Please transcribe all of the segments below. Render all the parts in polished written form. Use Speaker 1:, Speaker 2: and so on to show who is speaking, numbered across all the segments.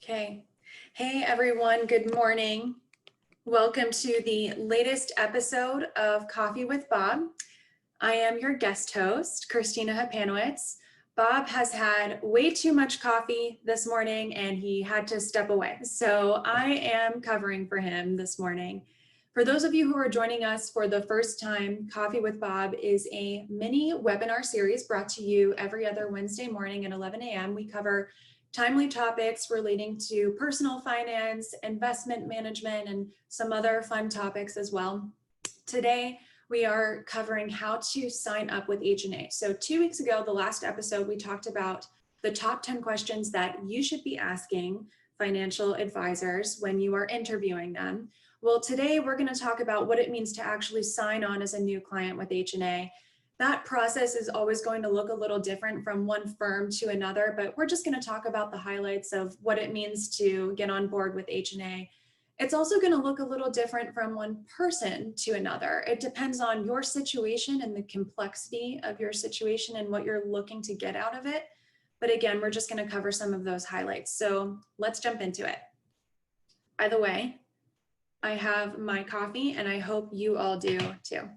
Speaker 1: Okay. Hey everyone, good morning. Welcome to the latest episode of Coffee with Bob. I am your guest host, Christina Hapanowicz. Bob has had way too much coffee this morning and he had to step away. So I am covering for him this morning. For those of you who are joining us for the first time, Coffee with Bob is a mini webinar series brought to you every other Wednesday morning at 11 a.m. We cover timely topics relating to personal finance, investment management, and some other fun topics as well. Today, we are covering how to sign up with H&A. So 2 weeks ago, the last episode, we talked about the top 10 questions that you should be asking financial advisors when you are interviewing them. Well, today we're going to talk about what it means to actually sign on as a new client with H&A. That process is always going to look a little different from one firm to another, but we're just going to talk about the highlights of what it means to get on board with H&A. It's also going to look a little different from one person to another. It depends on your situation and the complexity of your situation and what you're looking to get out of it. But again, we're just going to cover some of those highlights. So let's jump into it. By the way, I have my coffee and I hope you all do too.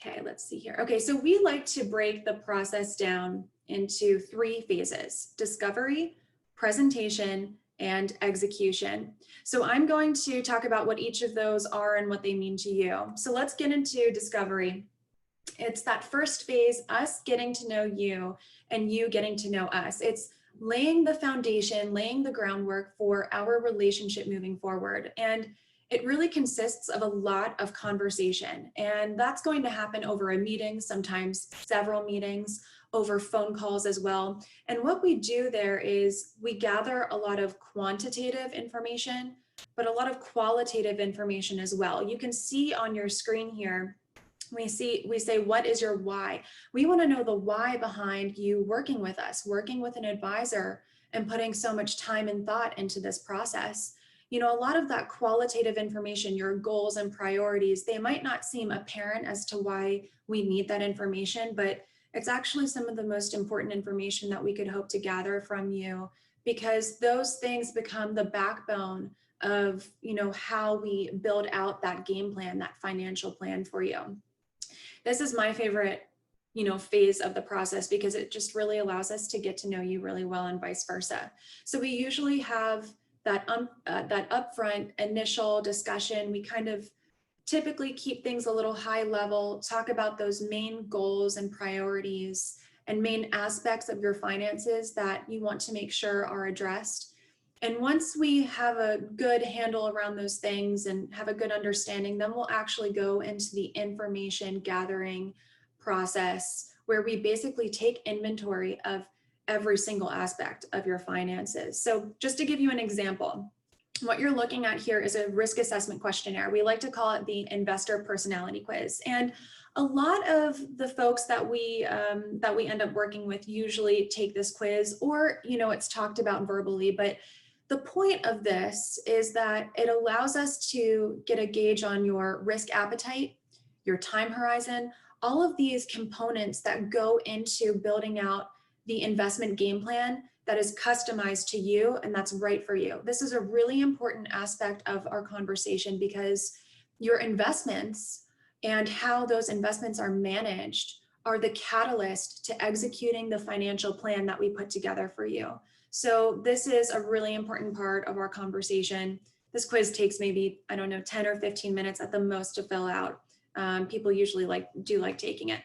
Speaker 1: Okay, let's see here. Okay, so we like to break the process down into 3 phases: discovery, presentation, and execution. So I'm going to talk about what each of those are and what they mean to you. So let's get into discovery. It's that first phase, us getting to know you and you getting to know us. It's laying the foundation, laying the groundwork for our relationship moving forward. And it really consists of a lot of conversation, and that's going to happen over a meeting, sometimes several meetings, over phone calls as well. And what we do there is we gather a lot of quantitative information, but a lot of qualitative information as well. You can see on your screen here, we say, what is your why? We want to know the why behind you working with us, working with an advisor, and putting so much time and thought into this process. You know, a lot of that qualitative information, your goals and priorities, they might not seem apparent as to why we need that information, but it's actually some of the most important information that we could hope to gather from you, because those things become the backbone of, you know, how we build out that game plan, that financial plan for you. This is my favorite, you know, phase of the process because it just really allows us to get to know you really well and vice versa. So we usually have that upfront initial discussion. We kind of typically keep things a little high level, talk about those main goals and priorities and main aspects of your finances that you want to make sure are addressed. And once we have a good handle around those things and have a good understanding, then we'll actually go into the information gathering process where we basically take inventory of every single aspect of your finances. So just to give you an example, what you're looking at here is a risk assessment questionnaire. We like to call it the investor personality quiz. And a lot of the folks that we end up working with usually take this quiz, or, you know, it's talked about verbally, but the point of this is that it allows us to get a gauge on your risk appetite, your time horizon, all of these components that go into building out the investment game plan that is customized to you and that's right for you. This is a really important aspect of our conversation because your investments and how those investments are managed are the catalyst to executing the financial plan that we put together for you. So this is a really important part of our conversation. This quiz takes maybe, I don't know, 10 or 15 minutes at the most to fill out. People usually do like taking it.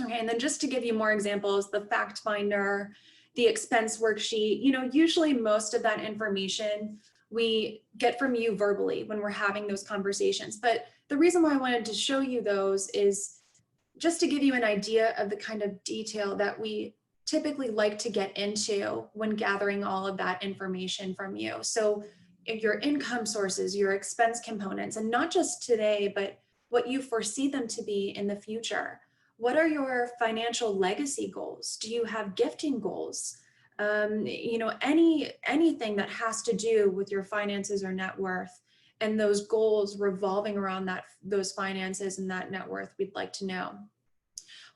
Speaker 1: Okay, and then just to give you more examples, the fact finder, the expense worksheet, you know, usually most of that information we get from you verbally when we're having those conversations. But the reason why I wanted to show you those is just to give you an idea of the kind of detail that we typically like to get into when gathering all of that information from you. So your income sources, your expense components, and not just today, but what you foresee them to be in the future. What are your financial legacy goals? Do you have gifting goals? You know, anything that has to do with your finances or net worth and those goals revolving around those finances and that net worth, we'd like to know.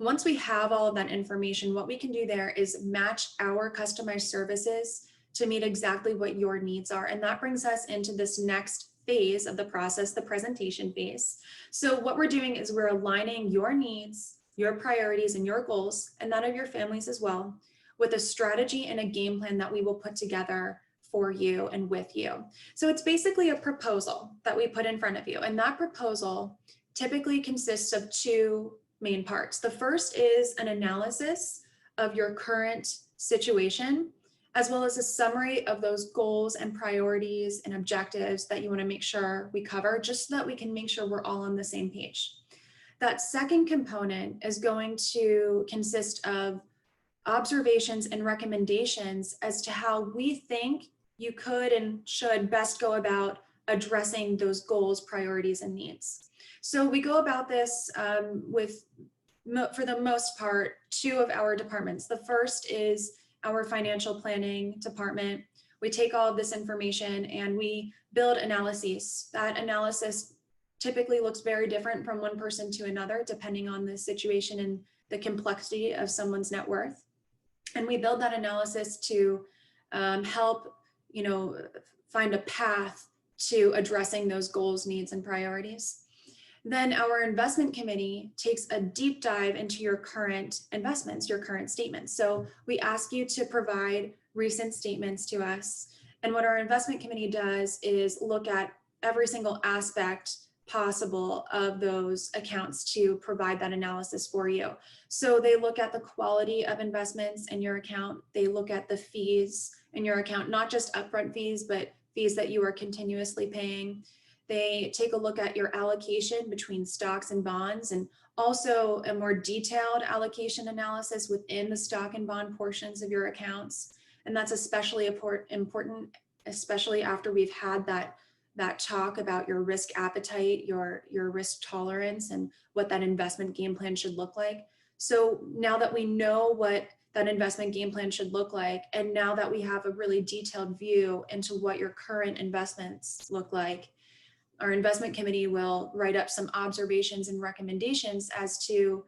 Speaker 1: Once we have all of that information, what we can do there is match our customized services to meet exactly what your needs are. And that brings us into this next phase of the process, the presentation phase. So what we're doing is we're aligning your needs, your priorities, and your goals, and that of your families as well, with a strategy and a game plan that we will put together for you and with you. So it's basically a proposal that we put in front of you. And that proposal typically consists of two main parts. The first is an analysis of your current situation, as well as a summary of those goals and priorities and objectives that you want to make sure we cover, just so that we can make sure we're all on the same page. That second component is going to consist of observations and recommendations as to how we think you could and should best go about addressing those goals, priorities, and needs. So we go about this with, for the most part, two of our departments. The first is our financial planning department. We take all of this information and we build analyses. That analysis typically looks very different from one person to another, depending on the situation and the complexity of someone's net worth. And we build that analysis to help, find a path to addressing those goals, needs, and priorities. Then our investment committee takes a deep dive into your current investments, your current statements. So we ask you to provide recent statements to us. And what our investment committee does is look at every single aspect possible of those accounts to provide that analysis for you. So they look at the quality of investments in your account. They look at the fees in your account, not just upfront fees, but fees that you are continuously paying. They take a look at your allocation between stocks and bonds, and also a more detailed allocation analysis within the stock and bond portions of your accounts. And that's especially important, especially after we've had that talk about your risk appetite, your risk tolerance, and what that investment game plan should look like. So now that we know what that investment game plan should look like, and now that we have a really detailed view into what your current investments look like, our investment committee will write up some observations and recommendations as to,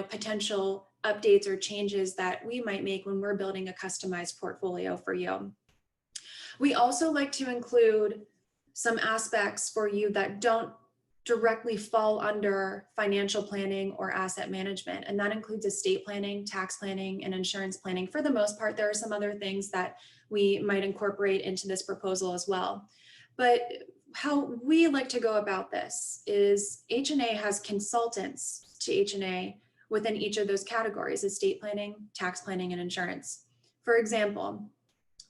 Speaker 1: potential updates or changes that we might make when we're building a customized portfolio for you. We also like to include some aspects for you that don't directly fall under financial planning or asset management. And that includes estate planning, tax planning, and insurance planning. For the most part, there are some other things that we might incorporate into this proposal as well. But how we like to go about this is H&A has consultants to H&A within each of those categories: estate planning, tax planning, and insurance. For example,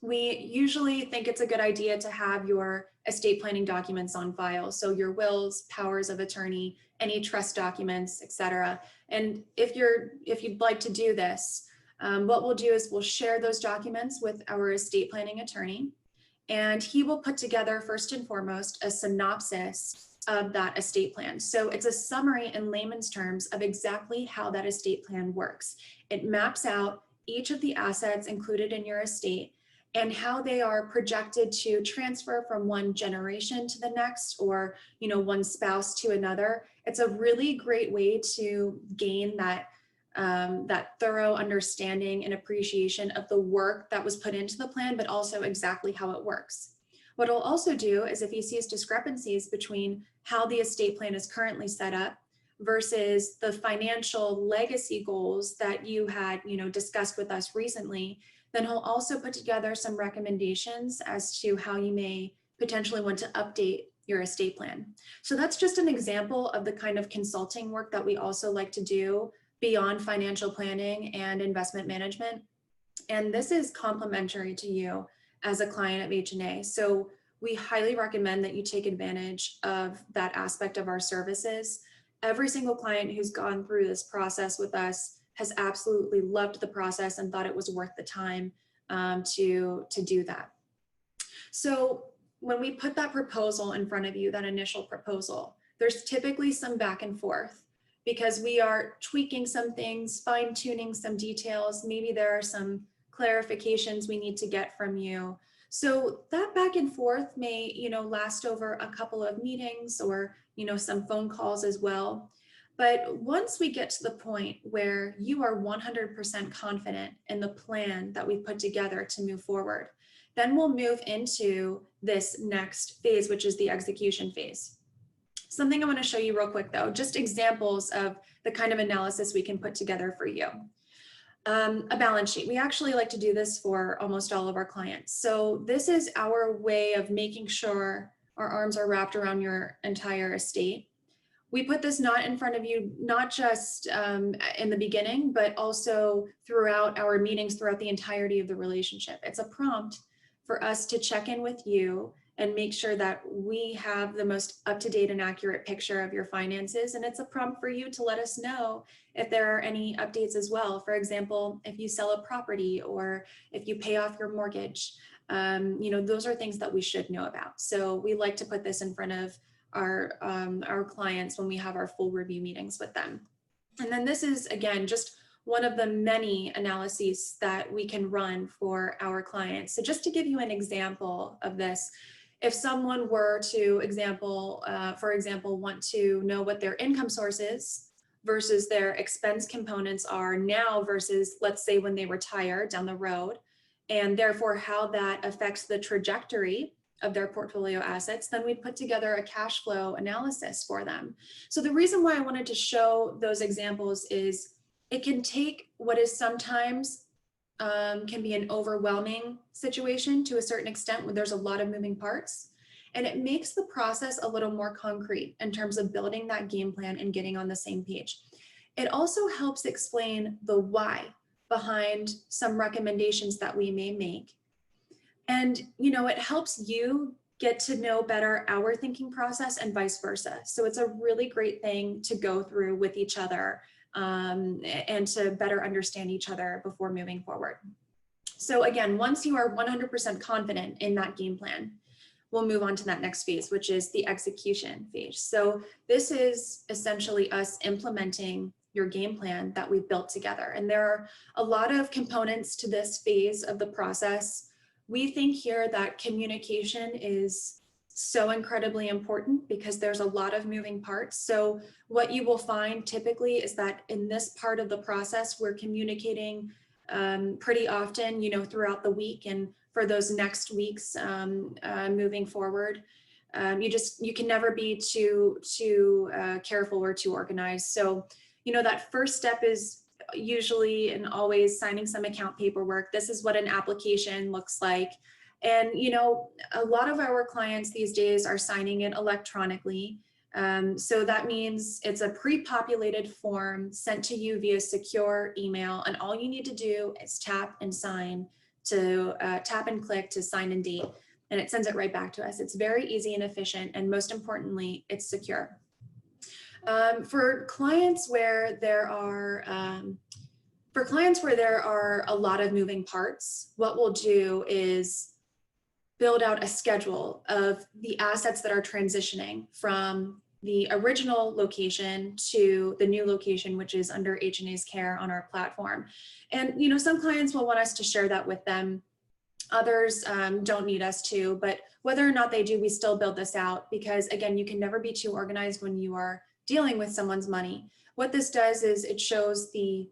Speaker 1: we usually think it's a good idea to have your estate planning documents on file. So your wills, powers of attorney, any trust documents, etc. And if you'd like to do this, what we'll do is we'll share those documents with our estate planning attorney, and he will put together, first and foremost, a synopsis of that estate plan. So it's a summary in layman's terms of exactly how that estate plan works. It maps out each of the assets included in your estate and how they are projected to transfer from one generation to the next, or one spouse to another. It's a really great way to gain that thorough understanding and appreciation of the work that was put into the plan, but also exactly how it works. What it'll also do is, if he sees discrepancies between how the estate plan is currently set up versus the financial legacy goals that you had discussed with us recently, then he'll also put together some recommendations as to how you may potentially want to update your estate plan. So that's just an example of the kind of consulting work that we also like to do beyond financial planning and investment management. And this is complementary to you as a client of H&A. So we highly recommend that you take advantage of that aspect of our services. Every single client who's gone through this process with us has absolutely loved the process and thought it was worth the time to do that. So when we put that proposal in front of you, that initial proposal, there's typically some back and forth because we are tweaking some things, fine-tuning some details. Maybe there are some clarifications we need to get from you. So that back and forth may, last over a couple of meetings or, some phone calls as well. But once we get to the point where you are 100% confident in the plan that we put together to move forward, Then we'll move into this next phase, which is the execution phase. Something I want to show you real quick though, just examples of the kind of analysis we can put together for you. A balance sheet. We actually like to do this for almost all of our clients. So this is our way of making sure our arms are wrapped around your entire estate. We put this not in front of you, not just in the beginning, but also throughout our meetings, throughout the entirety of the relationship. It's a prompt for us to check in with you and make sure that we have the most up-to-date and accurate picture of your finances. And it's a prompt for you to let us know if there are any updates as well. For example, if you sell a property or if you pay off your mortgage, those are things that we should know about. So we like to put this in front of our clients when we have our full review meetings with them. And then this is, again, just one of the many analyses that we can run for our clients. So just to give you an example of this, if someone were to, for example, want to know what their income source is versus their expense components are now versus, let's say, when they retire down the road, and therefore how that affects the trajectory of their portfolio assets, then we'd put together a cash flow analysis for them. So the reason why I wanted to show those examples is it can take what is sometimes can be an overwhelming situation to a certain extent when there's a lot of moving parts, and it makes the process a little more concrete in terms of building that game plan and getting on the same page. It also helps explain the why behind some recommendations that we may make. And, it helps you get to know better our thinking process and vice versa. So it's a really great thing to go through with each other and to better understand each other before moving forward. So again, once you are 100% confident in that game plan, we'll move on to that next phase, which is the execution phase. So this is essentially us implementing your game plan that we've built together. And there are a lot of components to this phase of the process. We think here that communication is so incredibly important because there's a lot of moving parts. So what you will find typically is that in this part of the process, we're communicating pretty often, throughout the week and for those next weeks moving forward. You can never be too careful or too organized. So, that first step is usually and always signing some account paperwork. This is what an application looks like. And, a lot of our clients these days are signing it electronically. So that means it's a pre-populated form sent to you via secure email. And all you need to do is tap and click to sign and date. And it sends it right back to us. It's very easy and efficient. And most importantly, it's secure. For clients where there are a lot of moving parts, what we'll do is build out a schedule of the assets that are transitioning from the original location to the new location, which is under H&A's care on our platform. And, some clients will want us to share that with them. Others don't need us to, but whether or not they do, we still build this out because, again, you can never be too organized when you are dealing with someone's money. What this does is it shows the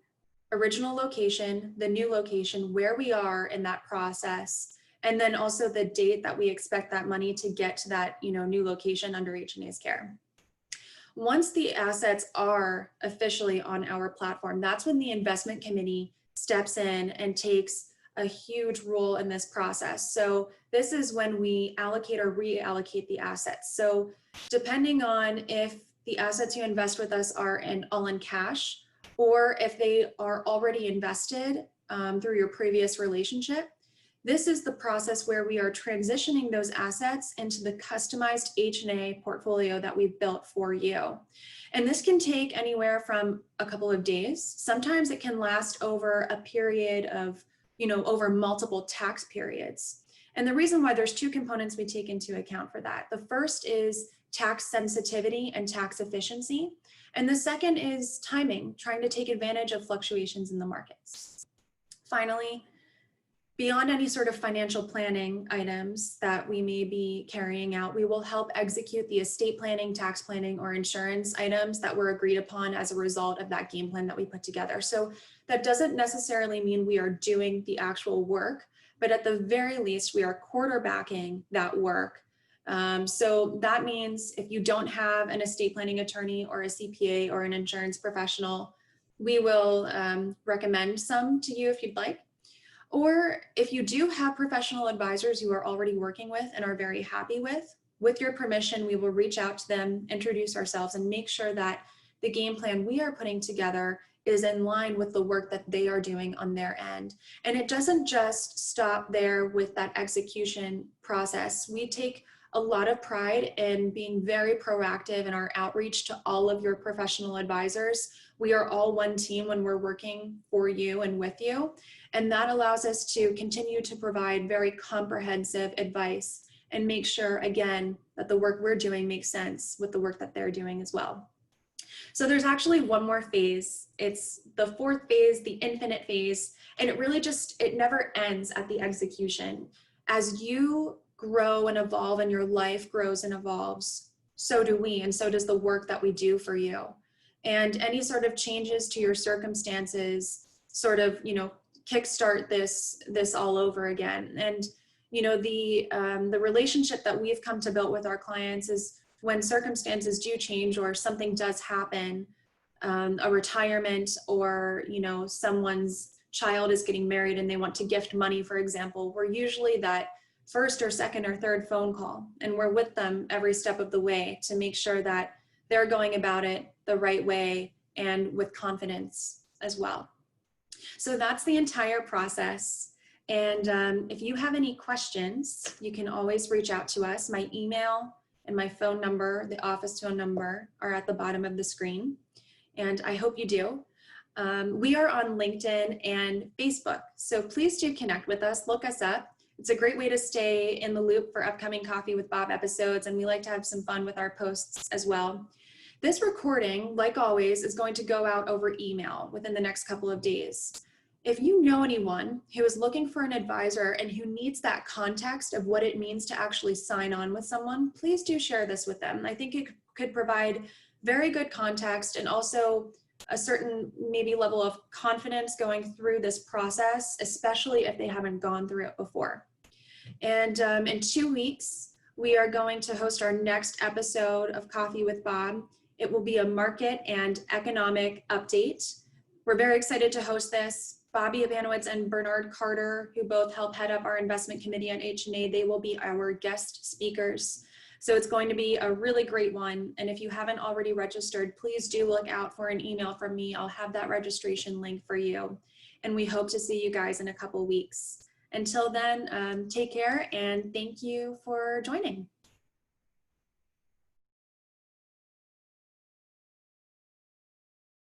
Speaker 1: original location, the new location, where we are in that process, and then also the date that we expect that money to get to that new location under H&A's care. Once the assets are officially on our platform, that's when the investment committee steps in and takes a huge role in this process. So this is when we allocate or reallocate the assets. So depending on if the assets you invest with us are all in cash, or if they are already invested through your previous relationship, this is the process where we are transitioning those assets into the customized H&A portfolio that we've built for you. And this can take anywhere from a couple of days. Sometimes it can last over a period of, over multiple tax periods. And the reason why there's two components we take into account for that. The first is tax sensitivity and tax efficiency. And the second is timing, trying to take advantage of fluctuations in the markets. Finally, beyond any sort of financial planning items that we may be carrying out, we will help execute the estate planning, tax planning, or insurance items that were agreed upon as a result of that game plan that we put together. So that doesn't necessarily mean we are doing the actual work, but at the very least, we are quarterbacking that work. So that means if you don't have an estate planning attorney or a CPA or an insurance professional, we will recommend some to you if you'd like. Or if you do have professional advisors you are already working with and are very happy with your permission, we will reach out to them, introduce ourselves, and make sure that the game plan we are putting together is in line with the work that they are doing on their end. And it doesn't just stop there with that execution process. We take a lot of pride in being very proactive in our outreach to all of your professional advisors. We are all one team when we're working for you and with you. And that allows us to continue to provide very comprehensive advice and make sure, again, that the work we're doing makes sense with the work that they're doing as well. So there's actually one more phase. It's the fourth phase, the infinite phase, and it never ends at the execution. As you grow and evolve and your life grows and evolves, so do we, and so does the work that we do for you. And any sort of changes to your circumstances sort of, kickstart this all over again. And the relationship that we've come to build with our clients is when circumstances do change or something does happen, a retirement, or someone's child is getting married and they want to gift money, for example, we're usually that first or second or third phone call, and we're with them every step of the way to make sure that they're going about it the right way and with confidence as well. So that's the entire process. And if you have any questions, you can always reach out to us. My email and my phone number, the office phone number, are at the bottom of the screen. And I hope you do. We are on LinkedIn and Facebook, so please do connect with us, look us up. It's a great way to stay in the loop for upcoming Coffee with Bob episodes, and we like to have some fun with our posts as well. This recording, like always, is going to go out over email within the next couple of days. If you know anyone who is looking for an advisor and who needs that context of what it means to actually sign on with someone, please do share this with them. I think it could provide very good context and also a certain maybe level of confidence going through this process, especially if they haven't gone through it before. And in 2 weeks, we are going to host our next episode of Coffee with Bob. It will be a market and economic update. We're very excited to host this. Bobby Hapanowicz and Bernard Carter, who both help head up our investment committee on H&A, they will be our guest speakers. So it's going to be a really great one. And if you haven't already registered, please do look out for an email from me. I'll have that registration link for you. And we hope to see you guys in a couple weeks. Until then, take care and thank you for joining.